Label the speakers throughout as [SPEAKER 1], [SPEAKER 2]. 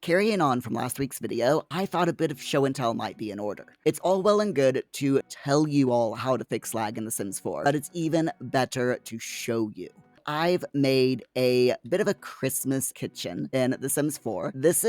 [SPEAKER 1] Carrying on from last week's video, I thought a bit of show and tell might be in order. It's all well and good to tell you all how to fix lag in The Sims 4, but it's even better to show you. I've made a bit of a Christmas kitchen in The Sims 4. This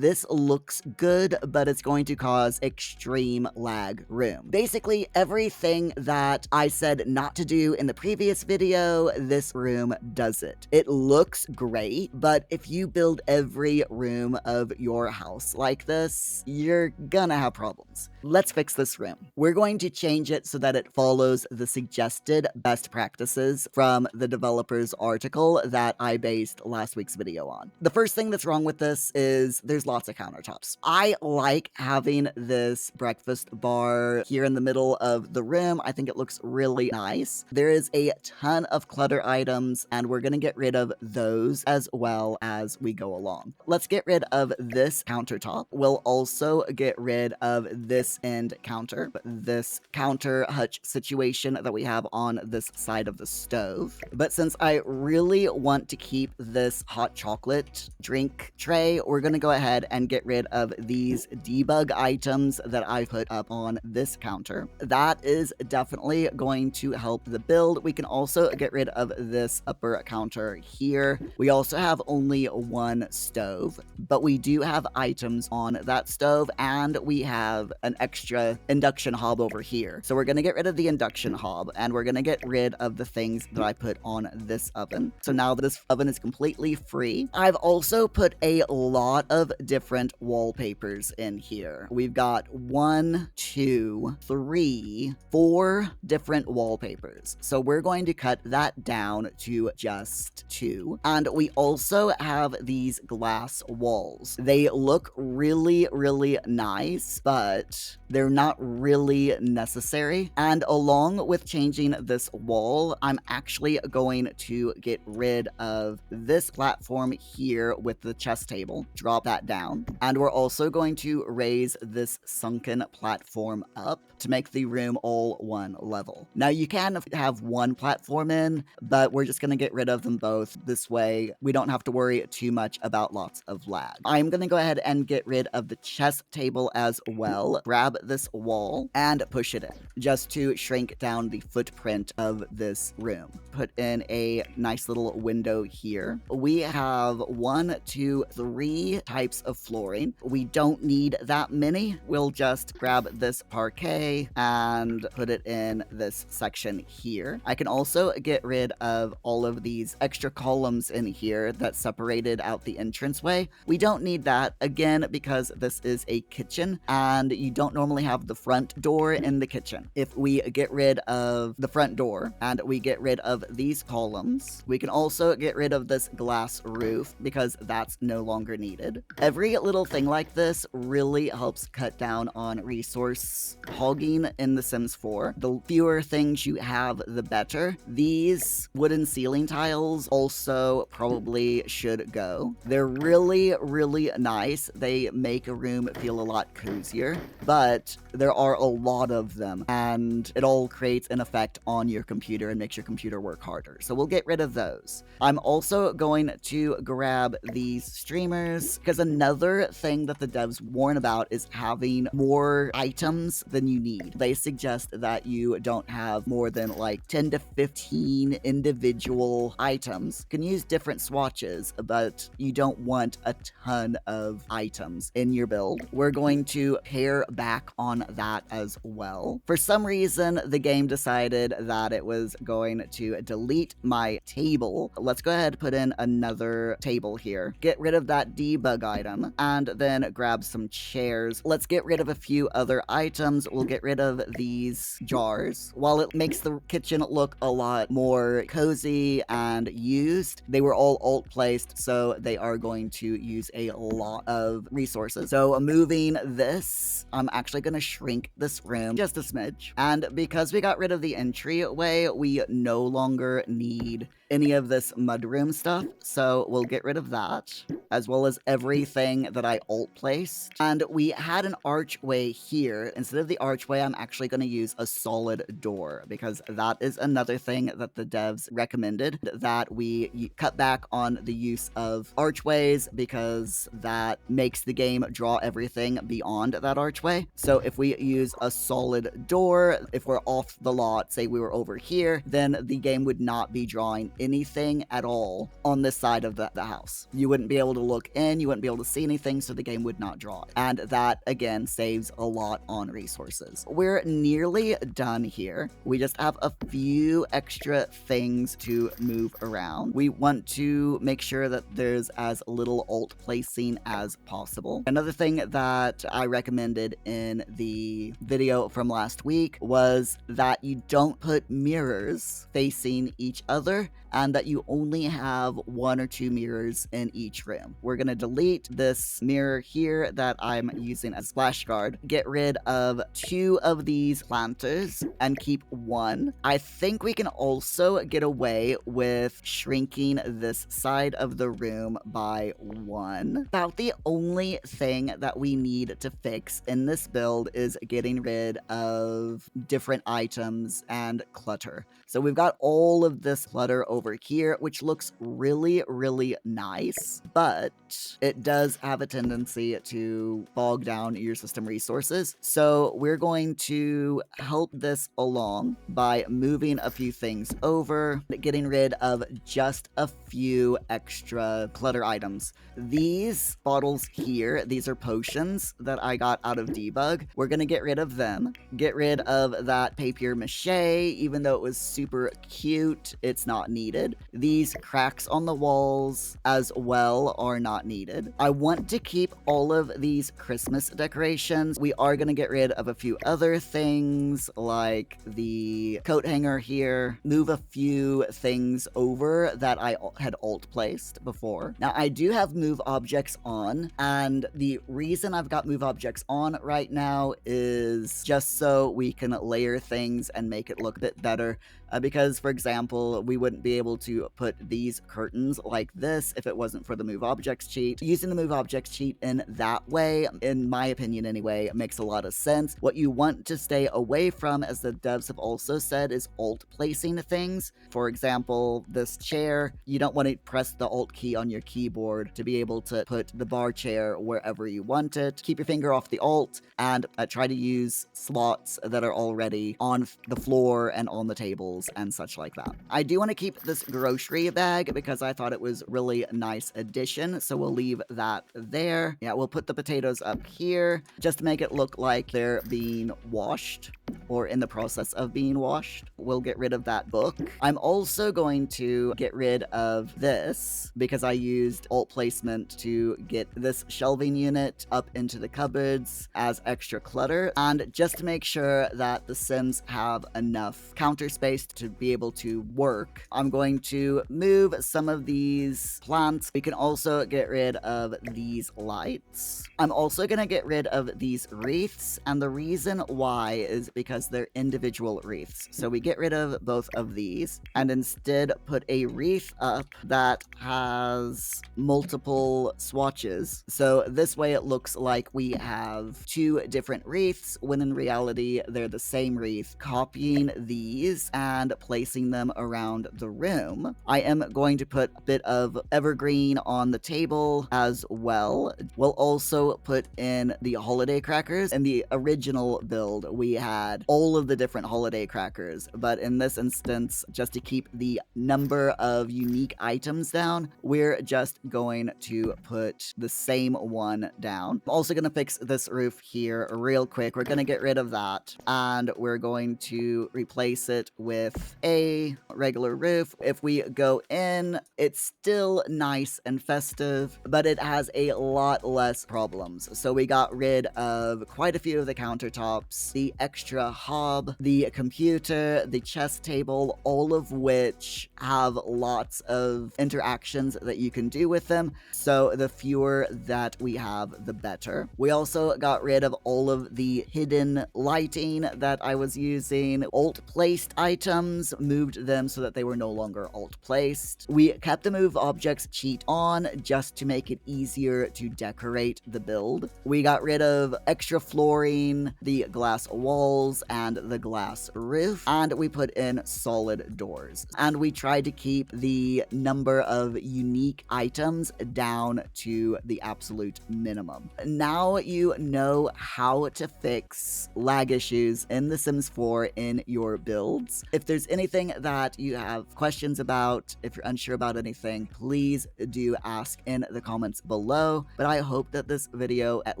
[SPEAKER 1] looks good, but it's going to cause extreme lag room. Basically, everything that I said not to do in the previous video, this room does it. It looks great, but if you build every room of your house like this, you're gonna have problems. Let's fix this room. We're going to change it so that it follows the suggested best practices from the developer's article that I based last week's video on. The first thing that's wrong with this is there's lots of countertops. I like having this breakfast bar here in the middle of the room. I think it looks really nice. There is a ton of clutter items, and we're gonna get rid of those as well as we go along. Let's get rid of this countertop. We'll also get rid of this end counter, this counter hutch situation that we have on this side of the stove. But since I really want to keep this hot chocolate drink tray, we're gonna go ahead and get rid of these debug items that I put up on this counter. That is definitely going to help the build. We can also get rid of this upper counter here. We also have only one stove, but we do have items on that stove, and we have an extra induction hob over here. So we're gonna get rid of the induction hob, and we're gonna get rid of the things that I put on this oven. So now this oven is completely free. I've also put a lot of different wallpapers in here. We've got 1, 2, 3, 4 different wallpapers. So we're going to cut that down to just 2. And we also have these glass walls. They look really, really nice, but they're not really necessary. And along with changing this wall, I'm actually going to get rid of this platform here with the chess table. Drop that down. And we're also going to raise this sunken platform up to make the room all one level. Now you can have one platform in, but we're just going to get rid of them both. This way we don't have to worry too much about lots of lag. I'm going to go ahead and get rid of the chess table as well. Grab this wall and push it in just to shrink down the footprint of this room. Put in a nice little window here. We have 1, 2, 3 types of flooring. We don't need that many. We'll just grab this parquet and put it in this section here. I can also get rid of all of these extra columns in here that separated out the entranceway. We don't need that, again, because this is a kitchen and you don't normally have the front door in the kitchen. If we get rid of the front door and we get rid of these columns, we can also get rid of this glass roof because that's no longer needed. Every little thing like this really helps cut down on resource hogging in The Sims 4. The fewer things you have, the better. These wooden ceiling tiles also probably should go. They're really, really nice. They make a room feel a lot cozier, but there are a lot of them, and it all creates an effect on your computer and makes your computer work harder. So we'll get rid of those. I'm also going to grab these streamers because another thing that the devs warn about is having more items than you need. They suggest that you don't have more than like 10 to 15 individual items. You can use different swatches, but you don't want a ton of items in your build. We're going to pare back on that as well. For some reason, the game decided that it was going to delete my table. Let's go ahead and put in another table here. Get rid of that debug item and then grab some chairs. Let's get rid of a few other items. We'll get rid of these jars. While it makes the kitchen look a lot more cozy and used, they were all alt placed, so they are going to use a lot of resources. So moving this, I'm actually going to shrink this room just a smidge. And because we got rid of the entryway, we no longer need any of this mudroom stuff, so we'll get rid of that, as well as everything that I alt placed. And we had an archway here. Instead of the archway, I'm actually going to use a solid door, because that is another thing that the devs recommended, that we cut back on the use of archways, because that makes the game draw everything beyond that archway. So if we use a solid door, if we're off the lot, say we were over here, then the game would not be drawing anything at all on this side of the house. You wouldn't be able to look in, you wouldn't be able to see anything, so the game would not draw it. And that, again, saves a lot on resources. We're nearly done here. We just have a few extra things to move around. We want to make sure that there's as little alt placing as possible. Another thing that I recommended in the video from last week was that you don't put mirrors facing each other, and that you only have 1 or 2 mirrors in each room. We're gonna delete this mirror here that I'm using as splash guard, get rid of 2 of these planters, and keep 1. I think we can also get away with shrinking this side of the room by 1. About the only thing that we need to fix in this build is getting rid of different items and clutter. So we've got all of this clutter over here, which looks really, really nice, but it does have a tendency to bog down your system resources. So we're going to help this along by moving a few things over, getting rid of just a few extra clutter items. These bottles here, these are potions that I got out of debug. We're gonna get rid of them. Get rid of that papier mache, even though it was super cute, it's not needed. These cracks on the walls as well are not needed. I want to keep all of these Christmas decorations. We are gonna get rid of a few other things, like the coat hanger here, move a few things over that I had alt placed before. Now I do have move objects on, and the reason I've got move objects on right now is just so we can layer things and make it look a bit better. Because, for example, we wouldn't be able to put these curtains like this if it wasn't for the move objects cheat. Using the move objects cheat in that way, in my opinion anyway, makes a lot of sense. What you want to stay away from, as the devs have also said, is alt placing things. For example, this chair, you don't want to press the alt key on your keyboard to be able to put the bar chair wherever you want it. Keep your finger off the alt, and try to use slots that are already on the floor and on the tables and such like that. I do want to keep this grocery bag because I thought it was really nice addition, so we'll leave that there. Yeah, we'll put the potatoes up here just to make it look like they're being washed or in the process of being washed. We'll get rid of that book. I'm also going to get rid of this because I used alt placement to get this shelving unit up into the cupboards as extra clutter, and just to make sure that the Sims have enough counter space to be able to work, I'm going to move some of these plants. We can also get rid of these lights. I'm also going to get rid of these wreaths, and the reason why is because they're individual wreaths. So we get rid of both of these and instead put a wreath up that has multiple swatches. So this way it looks like we have 2 different wreaths, when in reality they're the same wreath. Copying these and placing them around the room. I am going to put a bit of evergreen on the table as well. We'll also put in the holiday crackers. In the original build, we had all of the different holiday crackers, but in this instance, just to keep the number of unique items down, we're just going to put the same one down. I'm also going to fix this roof here real quick. We're going to get rid of that, and we're going to replace it with a regular roof. If we go in, it's still nice and festive, but it has a lot less problems. So we got rid of quite a few of the countertops. The extra extra hob, the computer, the chess table, all of which have lots of interactions that you can do with them. So the fewer that we have, the better. We also got rid of all of the hidden lighting that I was using. Alt-placed items, moved them so that they were no longer alt-placed. We kept the move objects cheat on just to make it easier to decorate the build. We got rid of extra flooring, the glass walls, and the glass roof, and we put in solid doors. And we tried to keep the number of unique items down to the absolute minimum. Now you know how to fix lag issues in The Sims 4 in your builds. If there's anything that you have questions about, if you're unsure about anything, please do ask in the comments below. But I hope that this video at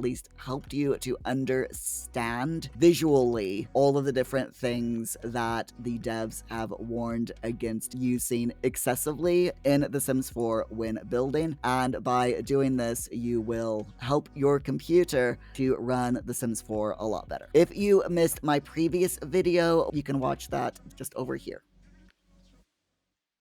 [SPEAKER 1] least helped you to understand visually all of the different things that the devs have warned against using excessively in The Sims 4 when building. And by doing this, you will help your computer to run The Sims 4 a lot better. If you missed my previous video, you can watch that just over here.